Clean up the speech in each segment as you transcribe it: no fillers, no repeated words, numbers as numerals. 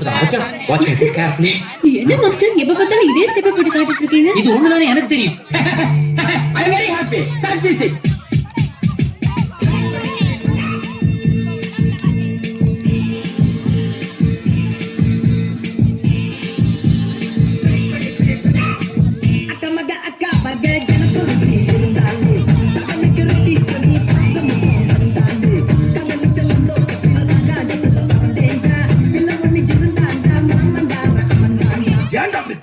Watch it carefully. என்ன master எப்ப பார்த்தாலும் இதே ஸ்டெப் போட்டு காட்டிட்டு இருக்கீங்க? இது ஒண்ணுதானே எனக்கு தெரியும். I am very happy. Start music.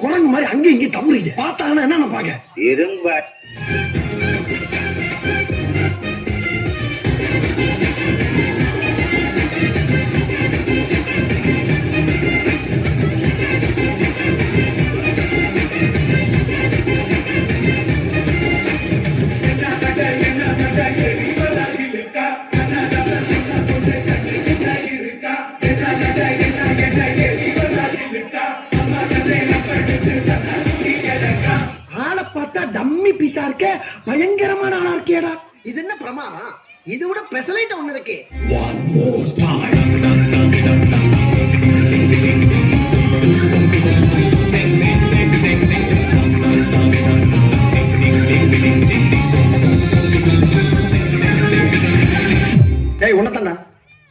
குரங்கு மாதிரி அங்க இங்க தவறுங்க பார்த்தாங்கன்னா என்ன நினைப்பாங்க இரும்ப ஆளை பார்த்தா டம்மி பீஸா இருக்க பயங்கரமான ஆளா இருக்கேடா இது என்ன பிரமாதம் இது விட பெசலைட் ஒண்ணு இருக்கு டேய் உன்னதானா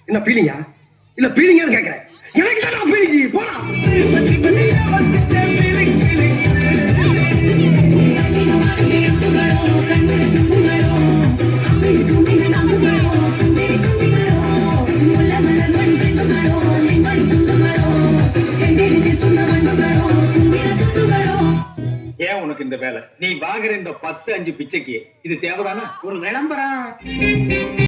என்ன பீலிங்கா இல்ல பீலிங்கான்னு கேக்குறேன் எனக்கு தான் பீலிங் போடா ஏன் உனக்கு இந்த வேலை நீ வாங்குற இந்த 10-5 பிச்சைக்கு இது தேவைதானா ஒரு விளம்பரம்